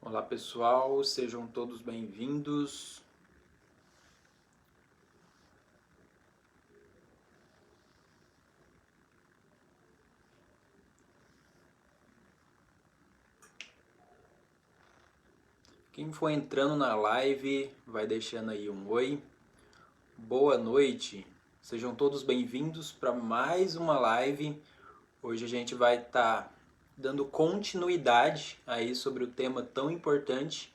Olá pessoal, sejam todos bem-vindos. Quem for entrando na live, vai deixando aí um oi. Boa noite, sejam todos bem-vindos para mais uma live. Hoje a gente vai estar dando continuidade aí sobre o tema tão importante,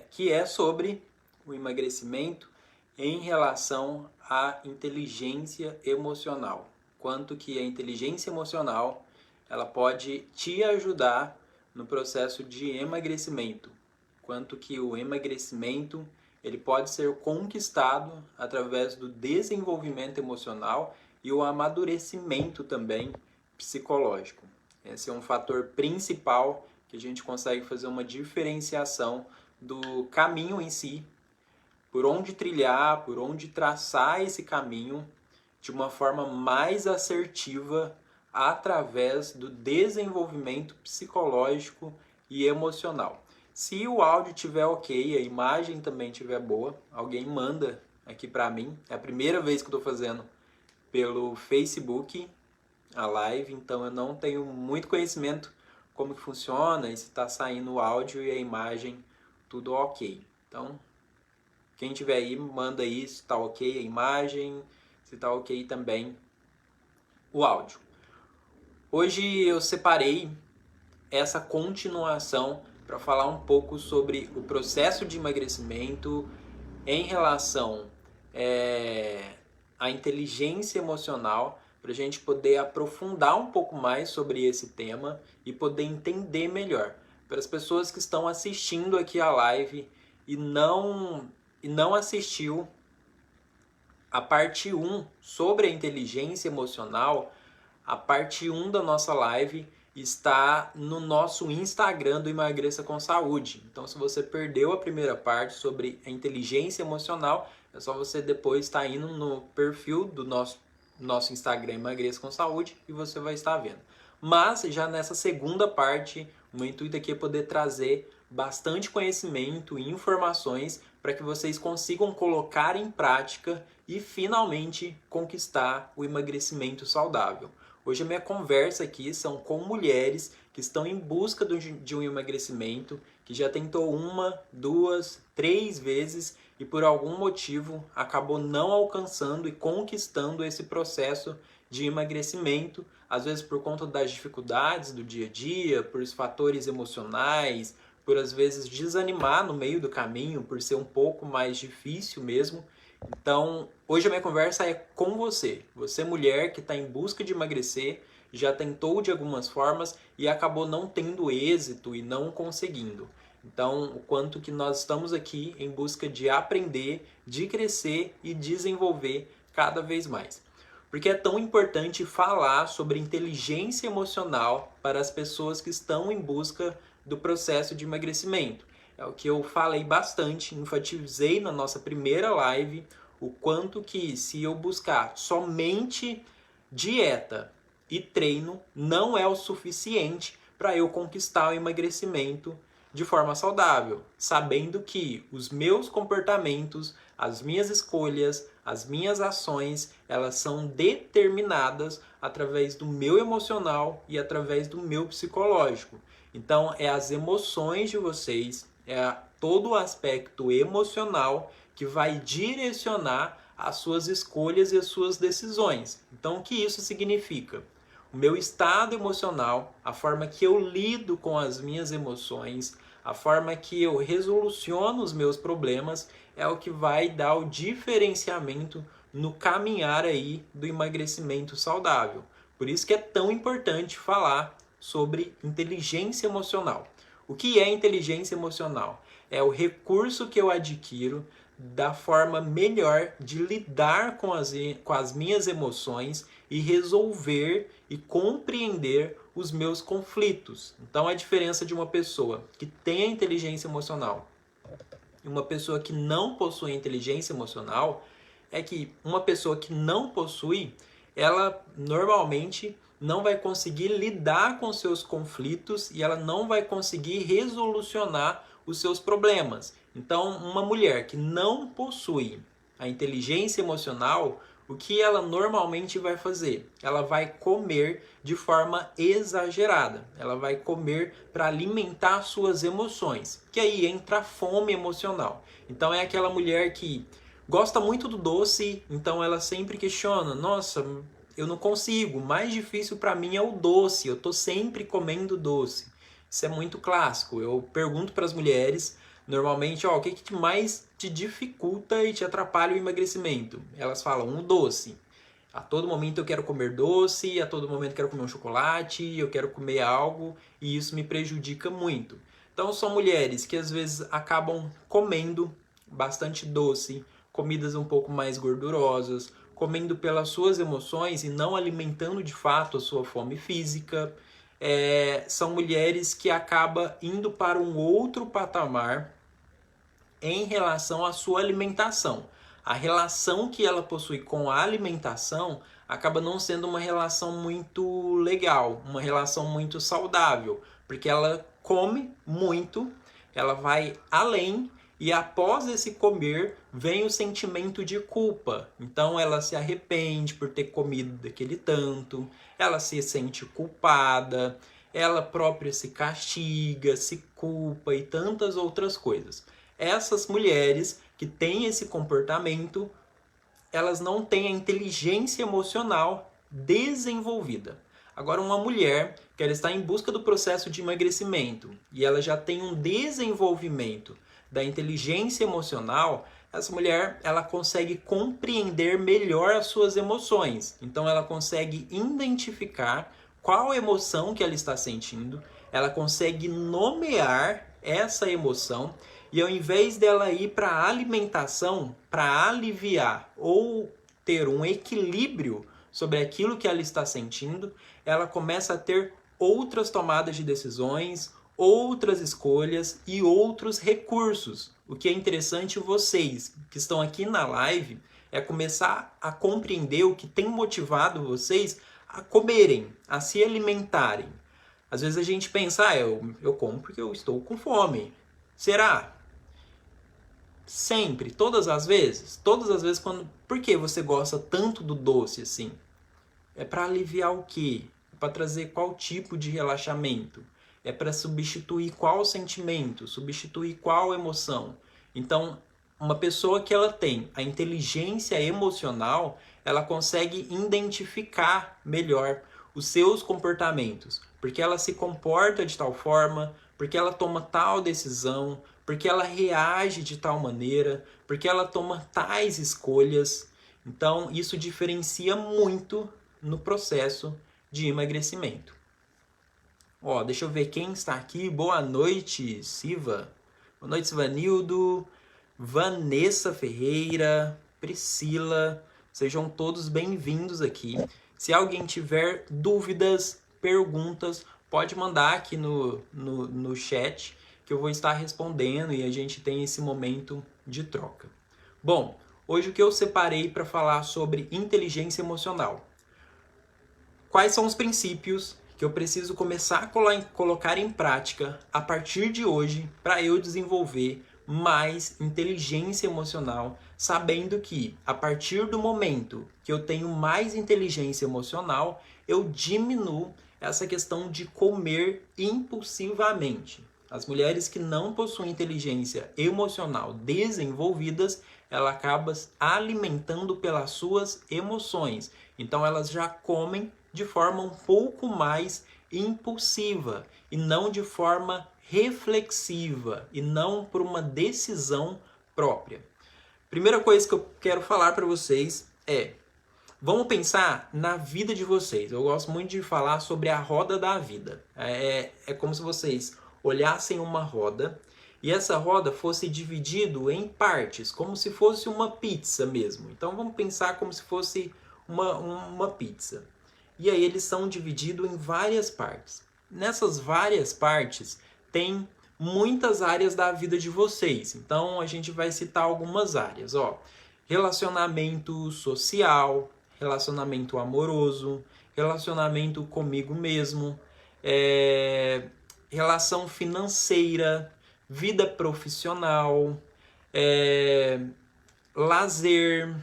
que é sobre o emagrecimento em relação à inteligência emocional. Quanto que a inteligência emocional ela pode te ajudar no processo de emagrecimento. Quanto que o emagrecimento ele pode ser conquistado através do desenvolvimento emocional e o amadurecimento também psicológico. Esse é um fator principal que a gente consegue fazer uma diferenciação do caminho em si, por onde trilhar, por onde traçar esse caminho de uma forma mais assertiva através do desenvolvimento psicológico e emocional. Se o áudio estiver ok, a imagem também estiver boa, alguém manda aqui para mim. É a primeira vez que eu estou fazendo pelo Facebook a live, então eu não tenho muito conhecimento como que funciona e se está saindo o áudio e a imagem tudo ok. Então, quem tiver aí, manda aí se está ok a imagem, se está ok também o áudio. Hoje eu separei essa continuação para falar um pouco sobre o processo de emagrecimento em relação à inteligência emocional, para a gente poder aprofundar um pouco mais sobre esse tema e poder entender melhor. Para as pessoas que estão assistindo aqui a live e não assistiu a parte 1 sobre a inteligência emocional, a parte 1 da nossa live está no nosso Instagram do Emagreça com Saúde. Então, se você perdeu a primeira parte sobre a inteligência emocional, é só você depois estar indo no perfil do nosso Instagram Emagreça com Saúde e você vai estar vendo. Mas, já nessa segunda parte, o meu intuito aqui é poder trazer bastante conhecimento e informações para que vocês consigam colocar em prática e finalmente conquistar o emagrecimento saudável. Hoje a minha conversa aqui são com mulheres que estão em busca de um emagrecimento, que já tentou 1, 2, 3 vezes e por algum motivo acabou não alcançando e conquistando esse processo de emagrecimento, às vezes por conta das dificuldades do dia a dia, por fatores emocionais, por às vezes desanimar no meio do caminho, por ser um pouco mais difícil mesmo. Então, hoje a minha conversa é com você. Você, mulher que está em busca de emagrecer, já tentou de algumas formas e acabou não tendo êxito e não conseguindo. Então, o quanto que nós estamos aqui em busca de aprender, de crescer e desenvolver cada vez mais. Porque é tão importante falar sobre inteligência emocional para as pessoas que estão em busca do processo de emagrecimento. É o que eu falei bastante, enfatizei na nossa primeira live, o quanto que se eu buscar somente dieta e treino, não é o suficiente para eu conquistar o emagrecimento de forma saudável, sabendo que os meus comportamentos, as minhas escolhas, as minhas ações, elas são determinadas através do meu emocional e através do meu psicológico. Então, é as emoções de vocês, todo o aspecto emocional que vai direcionar as suas escolhas e as suas decisões. Então, o que isso significa? O meu estado emocional, a forma que eu lido com as minhas emoções, a forma que eu resoluciono os meus problemas é o que vai dar o diferenciamento no caminhar aí do emagrecimento saudável. Por isso que é tão importante falar sobre inteligência emocional. O que é inteligência emocional? É o recurso que eu adquiro da forma melhor de lidar com as minhas emoções e resolver e compreender os meus conflitos. Então, a diferença de uma pessoa que tem a inteligência emocional e uma pessoa que não possui inteligência emocional é que uma pessoa que não possui, ela normalmente não vai conseguir lidar com seus conflitos e ela não vai conseguir resolucionar os seus problemas. Então, uma mulher que não possui a inteligência emocional, o que ela normalmente vai fazer? Ela vai comer de forma exagerada. Ela vai comer para alimentar suas emoções, que aí entra a fome emocional. Então é aquela mulher que gosta muito do doce, então ela sempre questiona: nossa, eu não consigo, o mais difícil para mim é o doce, eu tô sempre comendo doce. Isso é muito clássico. Eu pergunto para as mulheres, normalmente, o que mais te dificulta e te atrapalha o emagrecimento? Elas falam: o doce. A todo momento eu quero comer doce, a todo momento eu quero comer um chocolate, eu quero comer algo e isso me prejudica muito. Então são mulheres que às vezes acabam comendo bastante doce, comidas um pouco mais gordurosas, comendo pelas suas emoções e não alimentando de fato a sua fome física. São mulheres que acabam indo para um outro patamar em relação à sua alimentação. A relação que ela possui com a alimentação acaba não sendo uma relação muito legal, uma relação muito saudável, porque ela come muito, ela vai além e após esse comer vem o sentimento de culpa. Então ela se arrepende por ter comido daquele tanto, ela se sente culpada, ela própria se castiga, se culpa e tantas outras coisas. Essas mulheres que têm esse comportamento, elas não têm a inteligência emocional desenvolvida. Agora, uma mulher que ela está em busca do processo de emagrecimento e ela já tem um desenvolvimento da inteligência emocional, essa mulher ela consegue compreender melhor as suas emoções. Então, ela consegue identificar qual emoção que ela está sentindo, ela consegue nomear essa emoção e ao invés dela ir para a alimentação, para aliviar ou ter um equilíbrio sobre aquilo que ela está sentindo, ela começa a ter outras tomadas de decisões, outras escolhas e outros recursos. O que é interessante, vocês que estão aqui na live, é começar a compreender o que tem motivado vocês a comerem, a se alimentarem. Às vezes a gente pensa, eu como porque eu estou com fome. Será? Sempre, todas as vezes? Todas as vezes quando... Por que você gosta tanto do doce assim? É para aliviar o quê? É para trazer qual tipo de relaxamento? É para substituir qual sentimento? Substituir qual emoção? Então, uma pessoa que ela tem a inteligência emocional, ela consegue identificar melhor os seus comportamentos. Porque ela se comporta de tal forma, porque ela toma tal decisão, porque ela reage de tal maneira, porque ela toma tais escolhas. Então, isso diferencia muito no processo de emagrecimento. Deixa eu ver quem está aqui. Boa noite, Siva. Boa noite, Sivanildo, Vanessa Ferreira, Priscila. Sejam todos bem-vindos aqui. Se alguém tiver dúvidas, perguntas, pode mandar aqui no chat, que eu vou estar respondendo e a gente tem esse momento de troca. Bom, hoje o que eu separei para falar sobre inteligência emocional. Quais são os princípios que eu preciso começar a colocar em prática a partir de hoje para eu desenvolver mais inteligência emocional, sabendo que a partir do momento que eu tenho mais inteligência emocional, eu diminuo essa questão de comer impulsivamente. As mulheres que não possuem inteligência emocional desenvolvidas, ela acaba alimentando pelas suas emoções. Então elas já comem de forma um pouco mais impulsiva e não de forma reflexiva e não por uma decisão própria. Primeira coisa que eu quero falar para vocês é: vamos pensar na vida de vocês. Eu gosto muito de falar sobre a roda da vida. É como se vocês olhassem uma roda e essa roda fosse dividido em partes, como se fosse uma pizza mesmo. Então vamos pensar como se fosse uma pizza. E aí eles são divididos em várias partes. Nessas várias partes tem muitas áreas da vida de vocês. Então a gente vai citar algumas áreas. Relacionamento social, relacionamento amoroso, relacionamento comigo mesmo, relação financeira, vida profissional, lazer,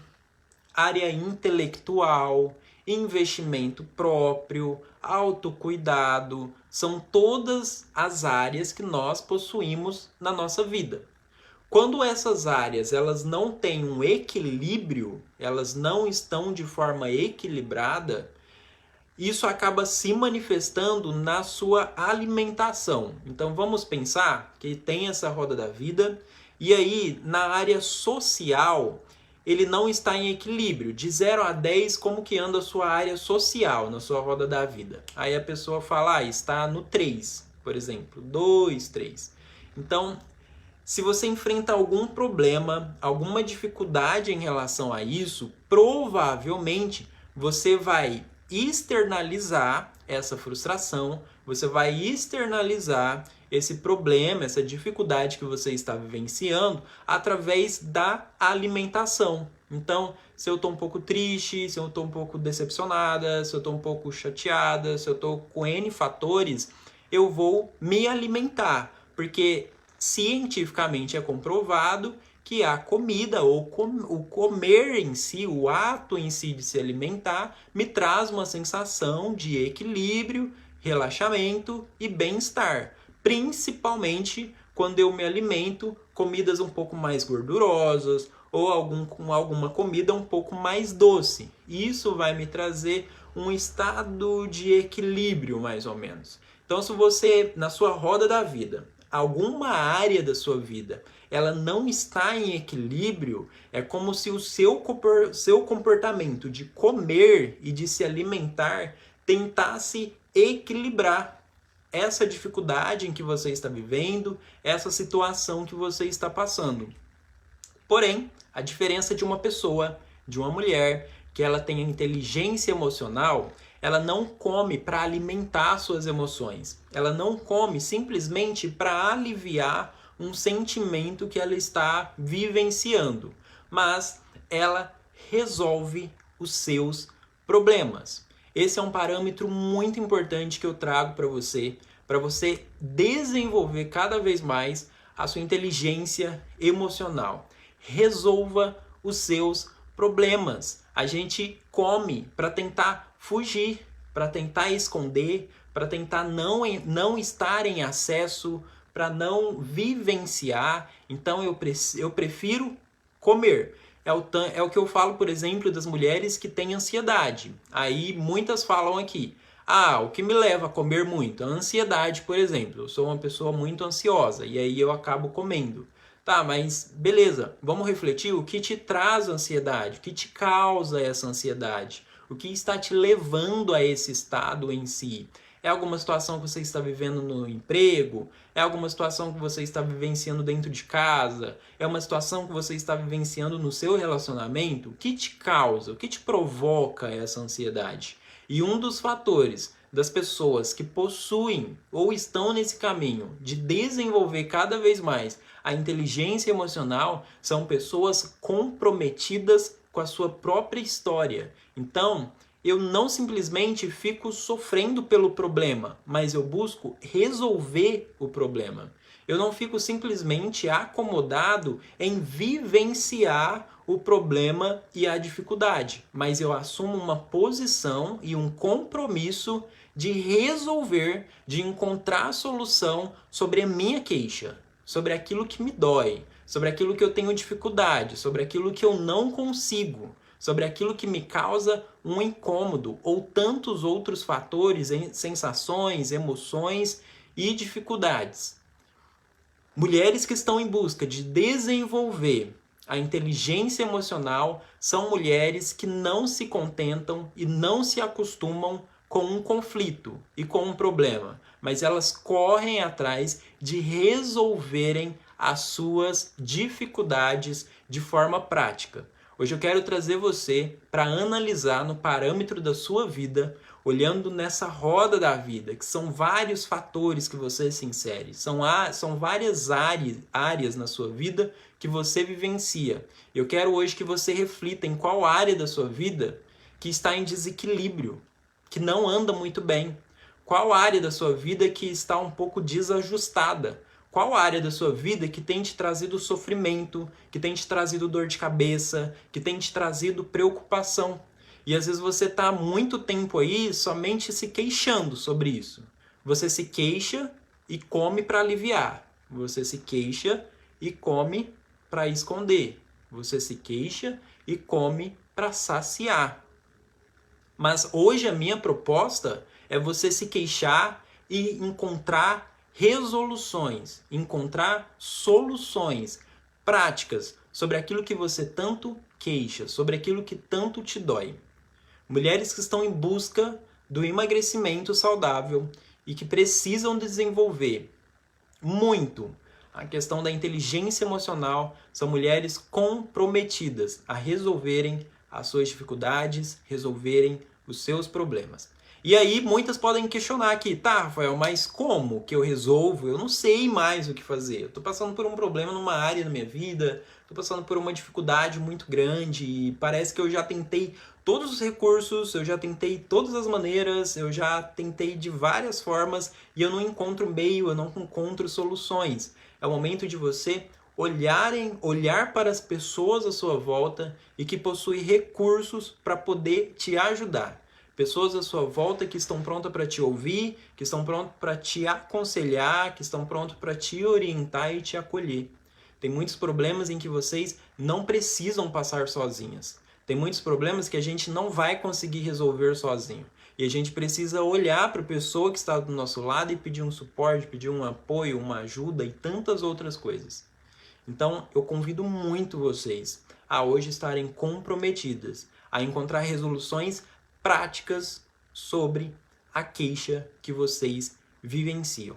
área intelectual, investimento próprio, autocuidado, são todas as áreas que nós possuímos na nossa vida. Quando essas áreas elas não têm um equilíbrio, elas não estão de forma equilibrada, isso acaba se manifestando na sua alimentação. Então vamos pensar que tem essa roda da vida e aí na área social ele não está em equilíbrio. De 0 a 10, como que anda a sua área social na sua roda da vida? Aí a pessoa fala, está no 3, por exemplo, 2, 3. Então, se você enfrenta algum problema, alguma dificuldade em relação a isso, provavelmente você vai externalizar essa frustração, você vai externalizar esse problema, essa dificuldade que você está vivenciando através da alimentação. Então, se eu estou um pouco triste, se eu estou um pouco decepcionada, se eu estou um pouco chateada, se eu estou com N fatores, eu vou me alimentar, porque cientificamente é comprovado que a comida ou o comer em si, o ato em si de se alimentar, me traz uma sensação de equilíbrio, relaxamento e bem-estar. Principalmente quando eu me alimento comidas um pouco mais gordurosas ou alguma comida um pouco mais doce. Isso vai me trazer um estado de equilíbrio, mais ou menos. Então, se você, na sua roda da vida, alguma área da sua vida, ela não está em equilíbrio, é como se o seu comportamento de comer e de se alimentar tentasse equilibrar essa dificuldade em que você está vivendo, essa situação que você está passando. Porém, a diferença de uma pessoa, de uma mulher, que ela tem inteligência emocional, ela não come para alimentar suas emoções. Ela não come simplesmente para aliviar um sentimento que ela está vivenciando, mas ela resolve os seus problemas. Esse é um parâmetro muito importante que eu trago para você desenvolver cada vez mais a sua inteligência emocional. Resolva os seus problemas. A gente come para tentar fugir, para tentar esconder, para tentar não estar em acesso, para não vivenciar. Então eu prefiro comer. É o que eu falo, por exemplo, das mulheres que têm ansiedade. Aí muitas falam aqui, o que me leva a comer muito? A ansiedade, por exemplo. Eu sou uma pessoa muito ansiosa e aí eu acabo comendo. Tá, mas beleza, vamos refletir o que te traz ansiedade, o que te causa essa ansiedade, o que está te levando a esse estado em si. É alguma situação que você está vivendo no emprego? É alguma situação que você está vivenciando dentro de casa? É uma situação que você está vivenciando no seu relacionamento? O que te causa? O que te provoca essa ansiedade? E um dos fatores das pessoas que possuem ou estão nesse caminho de desenvolver cada vez mais a inteligência emocional são pessoas comprometidas com a sua própria história. Então, eu não simplesmente fico sofrendo pelo problema, mas eu busco resolver o problema. Eu não fico simplesmente acomodado em vivenciar o problema e a dificuldade, mas eu assumo uma posição e um compromisso de resolver, de encontrar a solução sobre a minha queixa, sobre aquilo que me dói, sobre aquilo que eu tenho dificuldade, sobre aquilo que eu não consigo, sobre aquilo que me causa um incômodo ou tantos outros fatores, sensações, emoções e dificuldades. Mulheres que estão em busca de desenvolver a inteligência emocional são mulheres que não se contentam e não se acostumam com um conflito e com um problema, mas elas correm atrás de resolverem as suas dificuldades de forma prática. Hoje eu quero trazer você para analisar no parâmetro da sua vida, olhando nessa roda da vida, que são vários fatores que você se insere, são várias áreas na sua vida que você vivencia. Eu quero hoje que você reflita em qual área da sua vida que está em desequilíbrio, que não anda muito bem? Qual área da sua vida que está um pouco desajustada? Qual área da sua vida que tem te trazido sofrimento, que tem te trazido dor de cabeça, que tem te trazido preocupação? E às vezes você está há muito tempo aí somente se queixando sobre isso. Você se queixa e come para aliviar. Você se queixa e come para esconder. Você se queixa e come para saciar. Mas hoje a minha proposta é você se queixar e encontrar resoluções, encontrar soluções práticas sobre aquilo que você tanto queixa, sobre aquilo que tanto te dói. Mulheres que estão em busca do emagrecimento saudável e que precisam desenvolver muito a questão da inteligência emocional são mulheres comprometidas a resolverem as suas dificuldades, resolverem os seus problemas. E aí muitas podem questionar aqui, tá, Rafael, mas como que eu resolvo? Eu não sei mais o que fazer. Eu tô passando por um problema numa área da minha vida, tô passando por uma dificuldade muito grande e parece que eu já tentei todos os recursos, eu já tentei todas as maneiras, eu já tentei de várias formas e eu não encontro meio, eu não encontro soluções. É o momento de você olhar para as pessoas à sua volta e que possuem recursos para poder te ajudar. Pessoas à sua volta que estão prontas para te ouvir, que estão prontas para te aconselhar, que estão prontas para te orientar e te acolher. Tem muitos problemas em que vocês não precisam passar sozinhas. Tem muitos problemas que a gente não vai conseguir resolver sozinho. E a gente precisa olhar para a pessoa que está do nosso lado e pedir um suporte, pedir um apoio, uma ajuda e tantas outras coisas. Então, eu convido muito vocês a hoje estarem comprometidas, a encontrar resoluções práticas sobre a queixa que vocês vivenciam.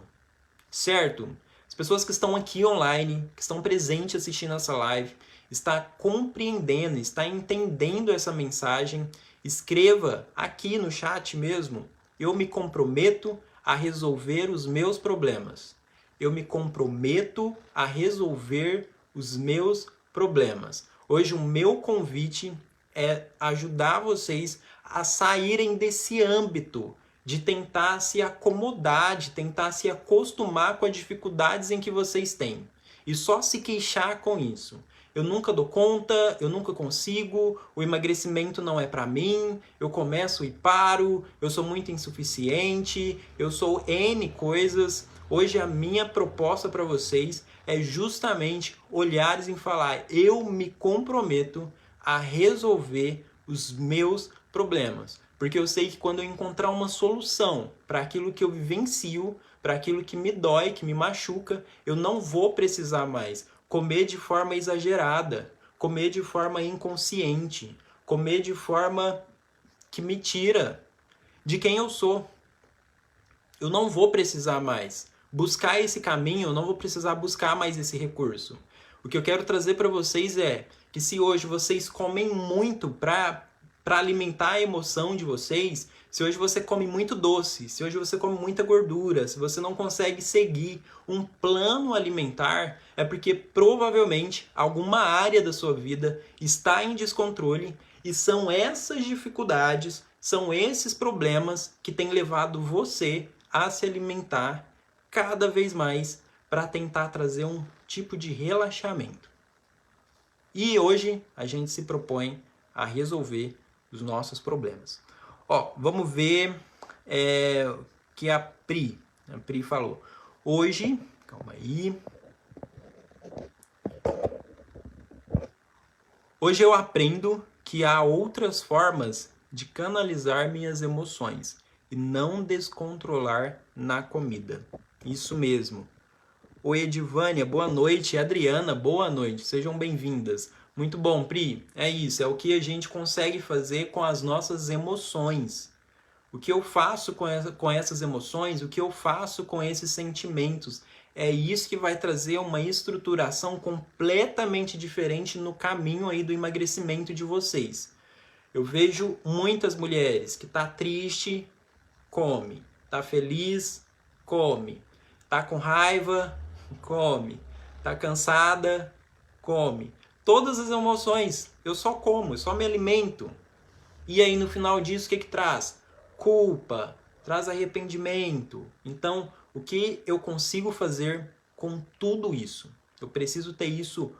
Certo? As pessoas que estão aqui online, que estão presentes assistindo essa live, está compreendendo, está entendendo essa mensagem, escreva aqui no chat mesmo, eu me comprometo a resolver os meus problemas. Eu me comprometo a resolver os meus problemas. Hoje o meu convite é ajudar vocês a saírem desse âmbito de tentar se acomodar, de tentar se acostumar com as dificuldades em que vocês têm e só se queixar com isso. Eu nunca dou conta, eu nunca consigo, o emagrecimento não é para mim, eu começo e paro, eu sou muito insuficiente, eu sou N coisas. Hoje a minha proposta para vocês é justamente olhares e falar, eu me comprometo a resolver os meus problemas. Porque eu sei que quando eu encontrar uma solução para aquilo que eu vivencio, para aquilo que me dói, que me machuca, eu não vou precisar mais comer de forma exagerada, comer de forma inconsciente, comer de forma que me tira de quem eu sou. Eu não vou precisar mais buscar esse caminho, eu não vou precisar buscar mais esse recurso. O que eu quero trazer para vocês é que se hoje vocês comem muito para alimentar a emoção de vocês, se hoje você come muito doce, se hoje você come muita gordura, se você não consegue seguir um plano alimentar, é porque provavelmente alguma área da sua vida está em descontrole e são essas dificuldades, são esses problemas que têm levado você a se alimentar cada vez mais para tentar trazer um tipo de relaxamento. E hoje a gente se propõe a resolver os nossos problemas. Ó, vamos ver o que a Pri falou. Hoje, calma aí. Hoje eu aprendo que há outras formas de canalizar minhas emoções e não descontrolar na comida. Isso mesmo. Oi, Edivânia, boa noite. Adriana, boa noite. Sejam bem-vindas. Muito bom, Pri. É isso, é o que a gente consegue fazer com as nossas emoções. O que eu faço com essas emoções, o que eu faço com esses sentimentos. É isso que vai trazer uma estruturação completamente diferente no caminho aí do emagrecimento de vocês. Eu vejo muitas mulheres que tá triste, come. Tá feliz, come. Tá com raiva, come. Tá cansada, come. Todas as emoções, eu só como, eu só me alimento. E aí no final disso, o que traz? Culpa, traz arrependimento. Então, o que eu consigo fazer com tudo isso? Eu preciso ter isso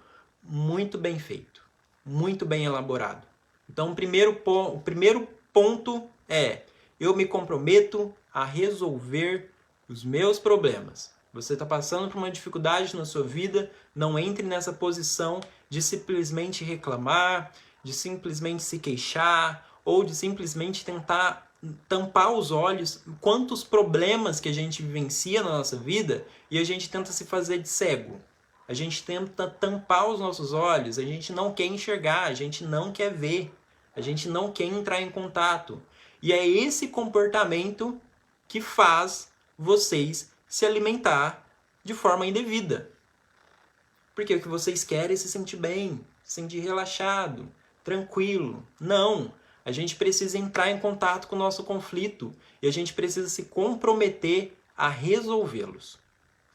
muito bem feito, muito bem elaborado. Então, o primeiro ponto é: eu me comprometo a resolver os meus problemas. Você está passando por uma dificuldade na sua vida, não entre nessa posição de simplesmente reclamar, de simplesmente se queixar ou de simplesmente tentar tampar os olhos. Quantos problemas que a gente vivencia na nossa vida e a gente tenta se fazer de cego. A gente tenta tampar os nossos olhos, a gente não quer enxergar, a gente não quer ver, a gente não quer entrar em contato. E é esse comportamento que faz vocês se alimentar de forma indevida. Porque o que vocês querem é se sentir bem, se sentir relaxado, tranquilo. Não! A gente precisa entrar em contato com o nosso conflito e a gente precisa se comprometer a resolvê-los.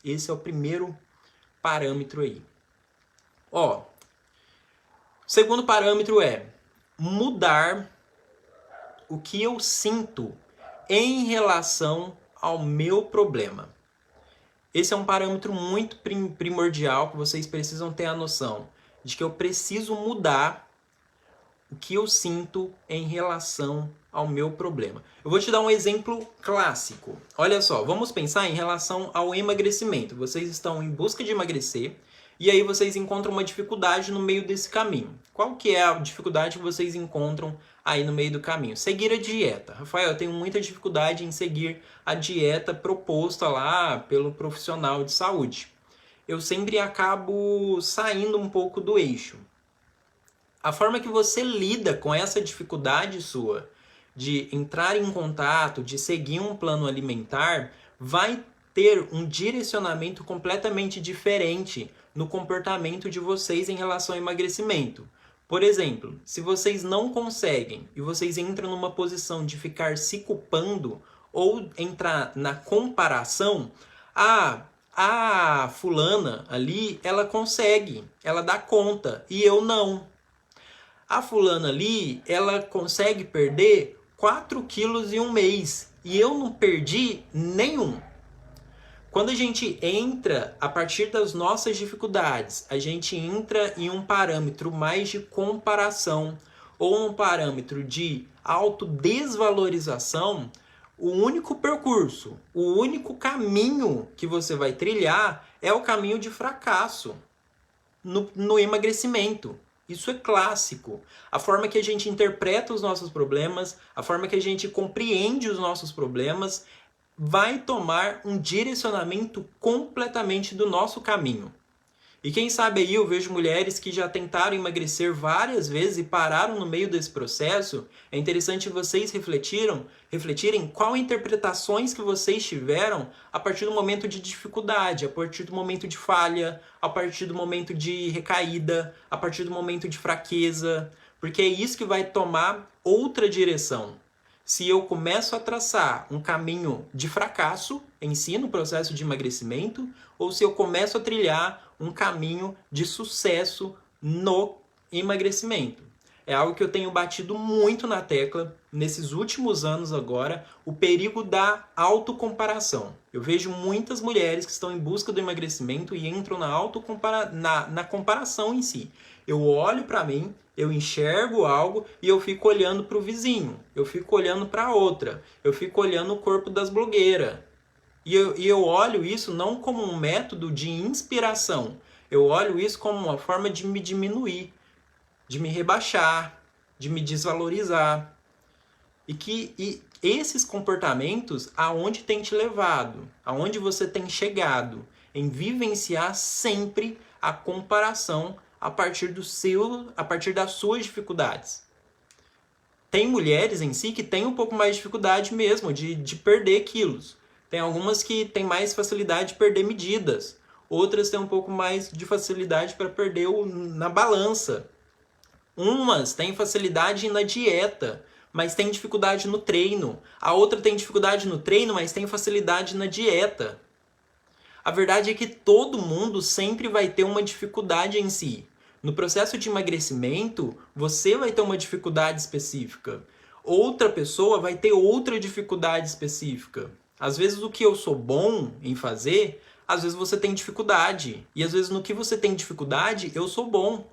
Esse é o primeiro parâmetro aí. O segundo parâmetro é mudar o que eu sinto em relação ao meu problema. Esse é um parâmetro muito primordial que vocês precisam ter a noção de que eu preciso mudar o que eu sinto em relação ao meu problema. Eu vou te dar um exemplo clássico. Olha só, vamos pensar em relação ao emagrecimento. Vocês estão em busca de emagrecer e aí vocês encontram uma dificuldade no meio desse caminho. Qual que é a dificuldade que vocês encontram aí no meio do caminho? Seguir a dieta. Rafael, eu tenho muita dificuldade em seguir a dieta proposta lá pelo profissional de saúde. Eu sempre acabo saindo um pouco do eixo. A forma que você lida com essa dificuldade sua de entrar em contato, de seguir um plano alimentar, vai ter um direcionamento completamente diferente no comportamento de vocês em relação ao emagrecimento. Por exemplo, se vocês não conseguem e vocês entram numa posição de ficar se culpando ou entrar na comparação, a fulana ali, ela consegue, ela dá conta e eu não. A fulana ali, ela consegue perder 4 quilos em um mês e eu não perdi nenhum. Quando a gente entra a partir das nossas dificuldades, a gente entra em um parâmetro mais de comparação ou um parâmetro de autodesvalorização, o único percurso, o único caminho que você vai trilhar é o caminho de fracasso no emagrecimento. Isso é clássico. A forma que a gente interpreta os nossos problemas, a forma que a gente compreende os nossos problemas, vai tomar um direcionamento completamente do nosso caminho. E quem sabe aí eu vejo mulheres que já tentaram emagrecer várias vezes e pararam no meio desse processo. É interessante vocês refletirem qual interpretações que vocês tiveram a partir do momento de dificuldade, a partir do momento de falha, a partir do momento de recaída, a partir do momento de fraqueza, porque é isso que vai tomar outra direção. Se eu começo a traçar um caminho de fracasso em si no processo de emagrecimento, ou se eu começo a trilhar um caminho de sucesso no emagrecimento. É algo que eu tenho batido muito na tecla nesses últimos anos agora, o perigo da autocomparação. Eu vejo muitas mulheres que estão em busca do emagrecimento e entram na comparação em si. Eu olho para mim, eu enxergo algo e eu fico olhando para o vizinho, eu fico olhando para outra, eu fico olhando o corpo das blogueiras. E eu olho isso não como um método de inspiração, eu olho isso como uma forma de me diminuir, de me rebaixar, de me desvalorizar. E esses comportamentos, aonde tem te levado, aonde você tem chegado, em vivenciar sempre a comparação a partir das suas dificuldades. Tem mulheres em si que têm um pouco mais de dificuldade mesmo de perder quilos. Tem algumas que têm mais facilidade de perder medidas. Outras têm um pouco mais de facilidade para perder na balança. Umas têm facilidade na dieta, mas tem dificuldade no treino. A outra tem dificuldade no treino, mas tem facilidade na dieta. A verdade é que todo mundo sempre vai ter uma dificuldade em si. No processo de emagrecimento, você vai ter uma dificuldade específica. outra pessoa vai ter outra dificuldade específica. Às vezes o que eu sou bom em fazer, às vezes você tem dificuldade. E às vezes no que você tem dificuldade, eu sou bom.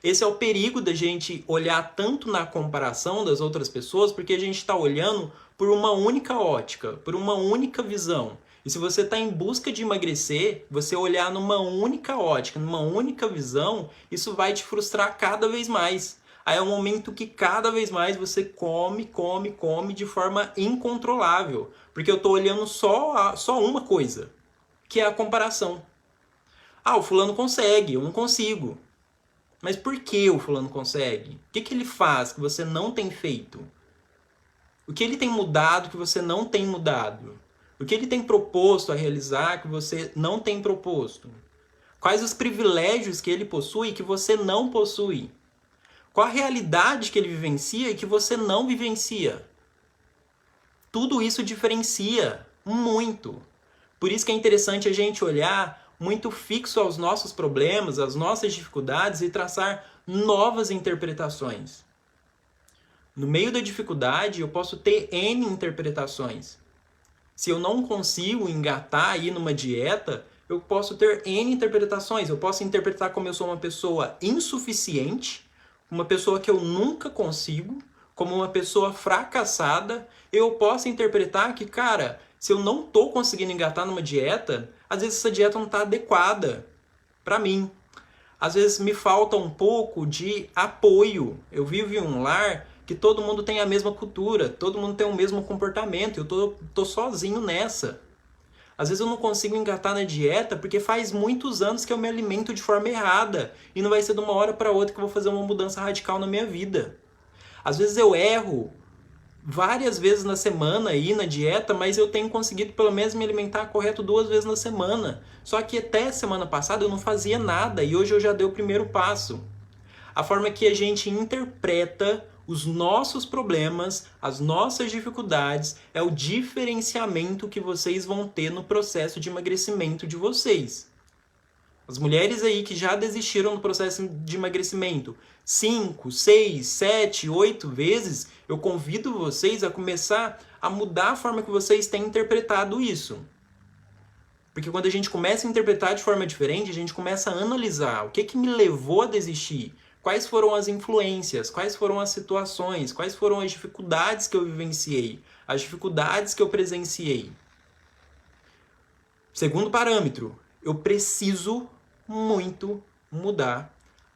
Esse é o perigo da gente olhar tanto na comparação das outras pessoas, porque a gente está olhando por uma única ótica, por uma única visão. E se você está em busca de emagrecer, você olhar numa única ótica, numa única visão, isso vai te frustrar cada vez mais. Aí é um momento que cada vez mais você come de forma incontrolável. Porque eu estou olhando só uma coisa, que é a comparação. Ah, o fulano consegue, eu não consigo. Mas por que o fulano consegue? O que ele faz que você não tem feito? O que ele tem mudado que você não tem mudado? O que ele tem proposto a realizar que você não tem proposto? Quais os privilégios que ele possui que você não possui? Qual a realidade que ele vivencia e que você não vivencia? Tudo isso diferencia muito. Por isso que é interessante a gente olhar muito fixo aos nossos problemas, às nossas dificuldades e traçar novas interpretações. No meio da dificuldade, eu posso ter N interpretações. Se eu não consigo engatar aí numa dieta, eu posso ter N interpretações. Eu posso interpretar como eu sou uma pessoa insuficiente, uma pessoa que eu nunca consigo, como uma pessoa fracassada. Eu posso interpretar que, cara, se eu não estou conseguindo engatar numa dieta, às vezes essa dieta não está adequada para mim. Às vezes me falta um pouco de apoio. Eu vivo em um lar que todo mundo tem a mesma cultura, todo mundo tem o mesmo comportamento. Eu tô sozinho nessa. Às vezes eu não consigo engatar na dieta porque faz muitos anos que eu me alimento de forma errada. E não vai ser de uma hora para outra que eu vou fazer uma mudança radical na minha vida. Às vezes eu erro várias vezes na semana aí na dieta, mas eu tenho conseguido pelo menos me alimentar correto 2 vezes na semana. Só que até semana passada eu não fazia nada e hoje eu já dei o primeiro passo. A forma que a gente interpreta os nossos problemas, as nossas dificuldades, é o diferenciamento que vocês vão ter no processo de emagrecimento de vocês. As mulheres aí que já desistiram do processo de emagrecimento 5, 6, 7, 8 vezes, eu convido vocês a começar a mudar a forma que vocês têm interpretado isso. Porque quando a gente começa a interpretar de forma diferente, a gente começa a analisar o que me levou a desistir, quais foram as influências, quais foram as situações, quais foram as dificuldades que eu vivenciei, as dificuldades que eu presenciei. Segundo parâmetro, eu preciso muito mudar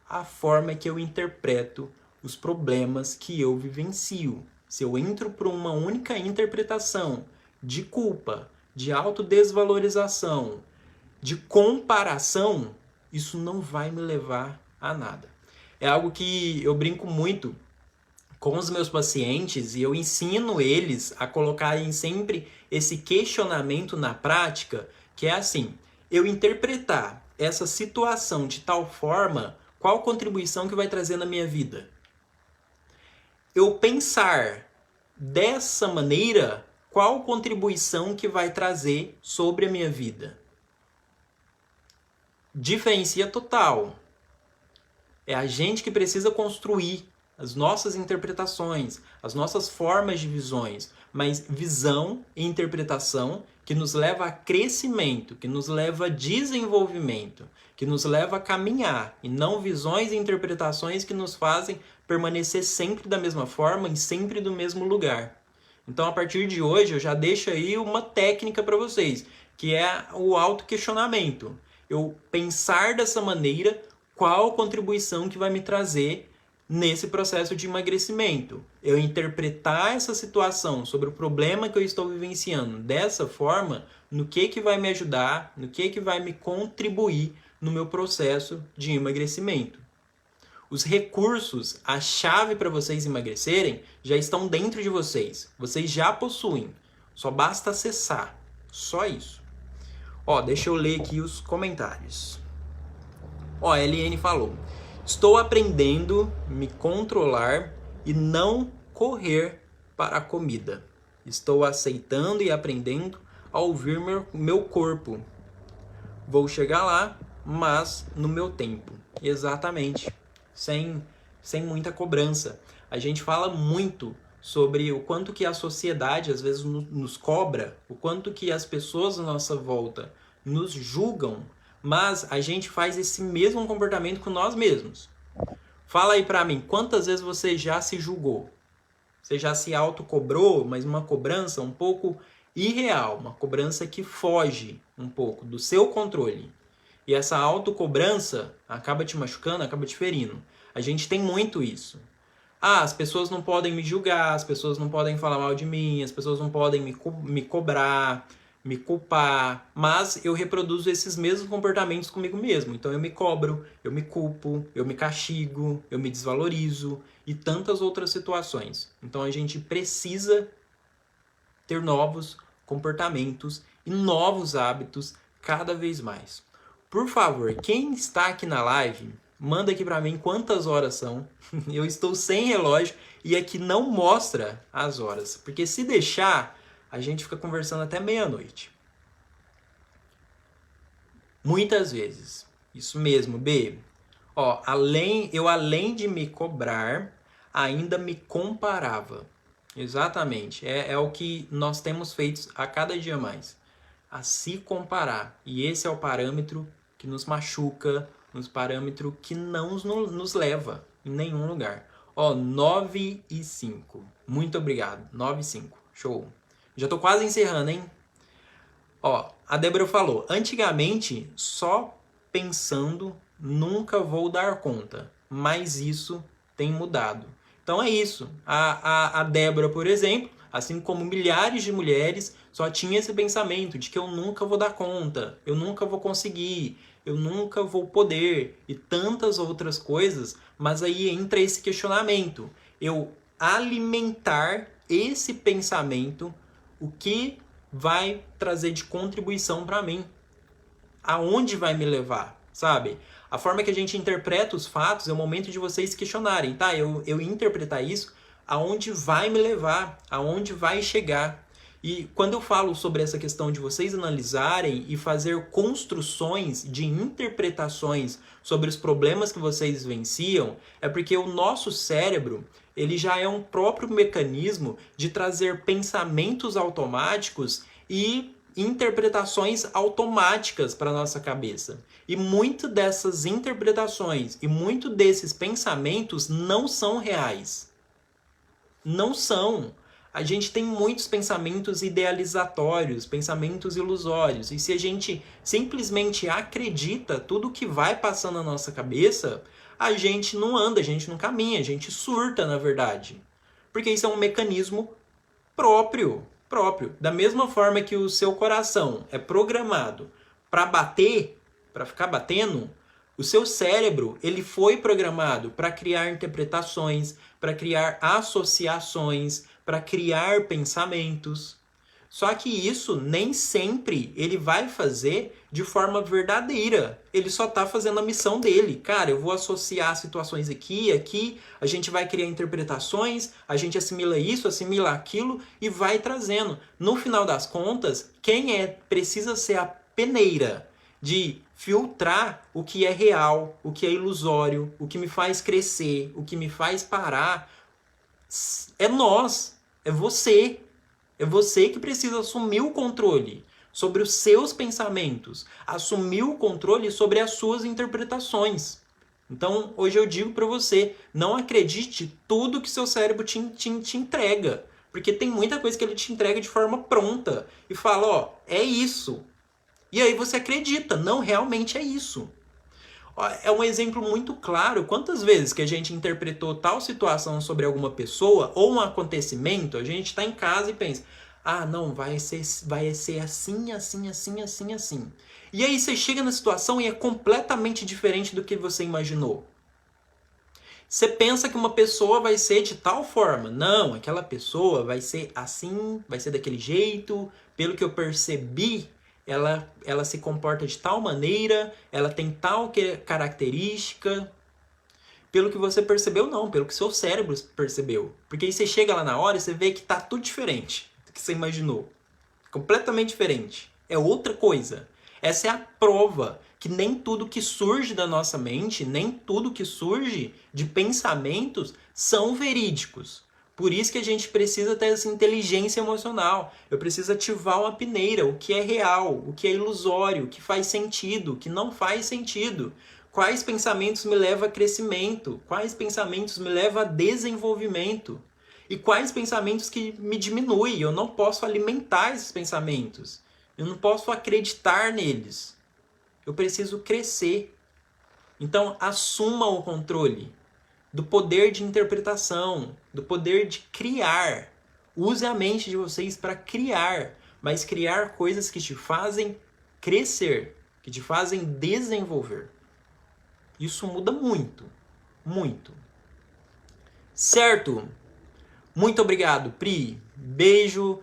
a forma que eu interpreto os problemas que eu vivencio. Se eu entro por uma única interpretação de culpa, de autodesvalorização, de comparação, isso não vai me levar a nada. É algo que eu brinco muito com os meus pacientes e eu ensino eles a colocarem sempre esse questionamento na prática, que é assim, eu interpretar essa situação de tal forma, qual contribuição que vai trazer na minha vida? Eu pensar dessa maneira, qual contribuição que vai trazer sobre a minha vida? Diferencia total. É a gente que precisa construir as nossas interpretações, as nossas formas de visões, mas visão e interpretação que nos leva a crescimento, que nos leva a desenvolvimento, que nos leva a caminhar, e não visões e interpretações que nos fazem permanecer sempre da mesma forma e sempre do mesmo lugar. Então, a partir de hoje, eu já deixo aí uma técnica para vocês, que é o autoquestionamento. Eu pensar dessa maneira, qual contribuição que vai me trazer nesse processo de emagrecimento. Eu interpretar essa situação sobre o problema que eu estou vivenciando dessa forma, no que vai me ajudar, no que vai me contribuir no meu processo de emagrecimento. Os recursos, a chave para vocês emagrecerem, já estão dentro de vocês. Vocês já possuem. Só basta acessar. Só isso. Deixa eu ler aqui os comentários. A LN falou: estou aprendendo a me controlar e não correr para a comida. Estou aceitando e aprendendo a ouvir meu corpo. Vou chegar lá, mas no meu tempo. Exatamente. Sem muita cobrança. A gente fala muito sobre o quanto que a sociedade às vezes nos cobra, o quanto que as pessoas à nossa volta nos julgam, mas a gente faz esse mesmo comportamento com nós mesmos. Fala aí pra mim, quantas vezes você já se julgou? Você já se autocobrou, mas uma cobrança um pouco irreal, uma cobrança que foge um pouco do seu controle. E essa autocobrança acaba te machucando, acaba te ferindo. A gente tem muito isso. Ah, as pessoas não podem me julgar, as pessoas não podem falar mal de mim, as pessoas não podem me cobrar, me culpar, mas eu reproduzo esses mesmos comportamentos comigo mesmo. Então eu me cobro, eu me culpo, eu me castigo, eu me desvalorizo e tantas outras situações. Então a gente precisa ter novos comportamentos e novos hábitos cada vez mais. Por favor, quem está aqui na live, manda aqui pra mim quantas horas são. Eu estou sem relógio e aqui não mostra as horas, porque se deixar, a gente fica conversando até meia-noite. Muitas vezes. Isso mesmo, B. Ó, além de me cobrar, ainda me comparava. Exatamente. É o que nós temos feito a cada dia mais. A se comparar. E esse é o parâmetro que nos machuca, um parâmetro que não nos leva em nenhum lugar. Ó, 9 e 5. Muito obrigado. 9 e 5. Show. Já tô quase encerrando, hein? Ó, a Débora falou, antigamente, só pensando, nunca vou dar conta. Mas isso tem mudado. Então é isso. A Débora, por exemplo, assim como milhares de mulheres, só tinha esse pensamento de que eu nunca vou dar conta, eu nunca vou conseguir, eu nunca vou poder e tantas outras coisas, mas aí entra esse questionamento. Eu alimentar esse pensamento, o que vai trazer de contribuição para mim? Aonde vai me levar, sabe? A forma que a gente interpreta os fatos é o momento de vocês questionarem, tá? Eu interpretar isso, aonde vai me levar? Aonde vai chegar? E quando eu falo sobre essa questão de vocês analisarem e fazer construções de interpretações sobre os problemas que vocês vivenciam, é porque o nosso cérebro, ele já é um próprio mecanismo de trazer pensamentos automáticos e interpretações automáticas para a nossa cabeça. E muito dessas interpretações e muito desses pensamentos não são reais. Não são. A gente tem muitos pensamentos idealizatórios, pensamentos ilusórios. E se a gente simplesmente acredita tudo que vai passando na nossa cabeça, a gente não anda, a gente não caminha, a gente surta, na verdade. Porque isso é um mecanismo próprio. Da mesma forma que o seu coração é programado para bater, para ficar batendo, o seu cérebro ele foi programado para criar interpretações, para criar associações, para criar pensamentos. Só que isso nem sempre ele vai fazer de forma verdadeira. Ele só está fazendo a missão dele. Cara, eu vou associar situações aqui, a gente vai criar interpretações, a gente assimila isso, assimila aquilo e vai trazendo. No final das contas, quem precisa ser a peneira de filtrar o que é real, o que é ilusório, o que me faz crescer, o que me faz parar, é nós, é você. É você que precisa assumir o controle sobre os seus pensamentos, assumir o controle sobre as suas interpretações. Então, hoje eu digo para você, não acredite tudo que seu cérebro te entrega, porque tem muita coisa que ele te entrega de forma pronta e fala, ó, é isso. E aí você acredita, não, realmente é isso. É um exemplo muito claro. Quantas vezes que a gente interpretou tal situação sobre alguma pessoa ou um acontecimento, a gente está em casa e pensa, ah, não, vai ser assim, assim, assim, assim, assim. E aí você chega na situação e é completamente diferente do que você imaginou. Você pensa que uma pessoa vai ser de tal forma. Não, aquela pessoa vai ser assim, vai ser daquele jeito. Pelo que eu percebi, ela se comporta de tal maneira, ela tem tal característica. Pelo que você percebeu, não. Pelo que seu cérebro percebeu. Porque aí você chega lá na hora e você vê que tá tudo diferente do que você imaginou. Completamente diferente. É outra coisa. Essa é a prova que nem tudo que surge da nossa mente, nem tudo que surge de pensamentos são verídicos. Por isso que a gente precisa ter essa inteligência emocional. Eu preciso ativar uma peneira, o que é real, o que é ilusório, o que faz sentido, o que não faz sentido. Quais pensamentos me levam a crescimento? Quais pensamentos me levam a desenvolvimento? E quais pensamentos que me diminuem? Eu não posso alimentar esses pensamentos. Eu não posso acreditar neles. Eu preciso crescer. Então, assuma o controle do poder de interpretação, do poder de criar. Use a mente de vocês para criar, mas criar coisas que te fazem crescer, que te fazem desenvolver. Isso muda muito, muito. Certo? Muito obrigado, Pri. Beijo.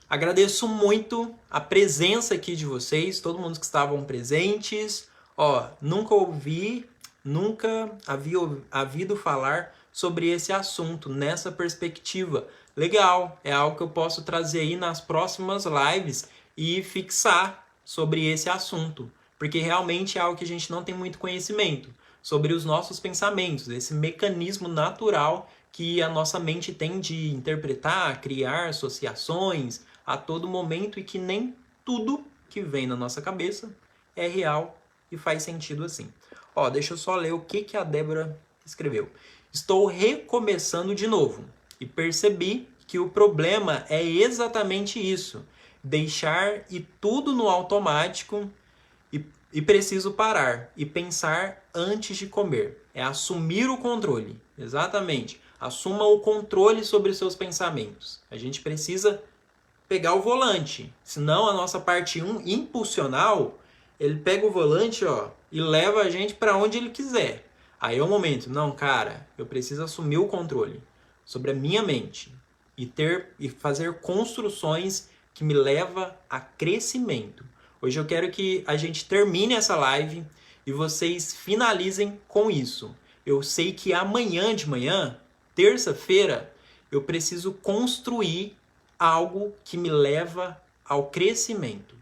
Agradeço muito a presença aqui de vocês, todo mundo que estavam presentes. Nunca havia ouvido falar sobre esse assunto, nessa perspectiva. Legal, é algo que eu posso trazer aí nas próximas lives e fixar sobre esse assunto, porque realmente é algo que a gente não tem muito conhecimento sobre os nossos pensamentos, esse mecanismo natural que a nossa mente tem de interpretar, criar associações a todo momento e que nem tudo que vem na nossa cabeça é real e faz sentido assim. Deixa eu só ler o que a Débora escreveu. Estou recomeçando de novo e percebi que o problema é exatamente isso. Deixar ir tudo no automático e preciso parar e pensar antes de comer. É assumir o controle. Exatamente. Assuma o controle sobre os seus pensamentos. A gente precisa pegar o volante. Senão a nossa parte impulsional, ele pega o volante e leva a gente para onde ele quiser. Aí é o momento. Não, cara, eu preciso assumir o controle sobre a minha mente e fazer construções que me levam a crescimento. Hoje eu quero que a gente termine essa live e vocês finalizem com isso. Eu sei que amanhã de manhã, terça-feira, eu preciso construir algo que me leva ao crescimento.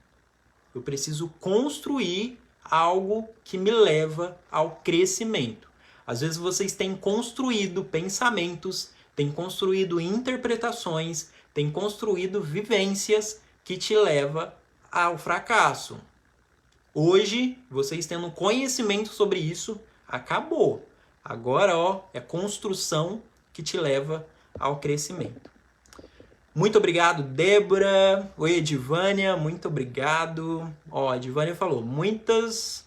Eu preciso construir algo que me leva ao crescimento. Às vezes vocês têm construído pensamentos, têm construído interpretações, têm construído vivências que te levam ao fracasso. Hoje, vocês tendo conhecimento sobre isso, acabou. Agora, é construção que te leva ao crescimento. Muito obrigado, Débora. Oi, Edivânia, muito obrigado. A Edivânia falou, muitas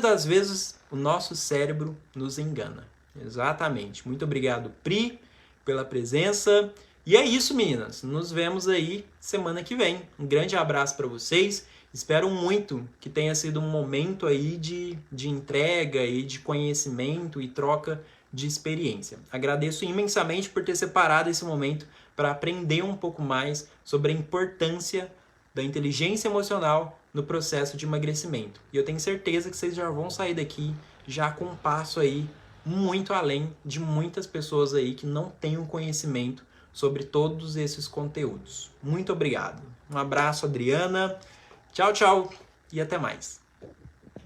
das vezes o nosso cérebro nos engana. Exatamente. Muito obrigado, Pri, pela presença. E é isso, meninas. Nos vemos aí semana que vem. Um grande abraço para vocês. Espero muito que tenha sido um momento aí de entrega e de conhecimento e troca de experiência. Agradeço imensamente por ter separado esse momento para aprender um pouco mais sobre a importância da inteligência emocional no processo de emagrecimento. E eu tenho certeza que vocês já vão sair daqui já com um passo aí muito além de muitas pessoas aí que não têm o conhecimento sobre todos esses conteúdos. Muito obrigado. Um abraço, Adriana. Tchau, tchau e até mais.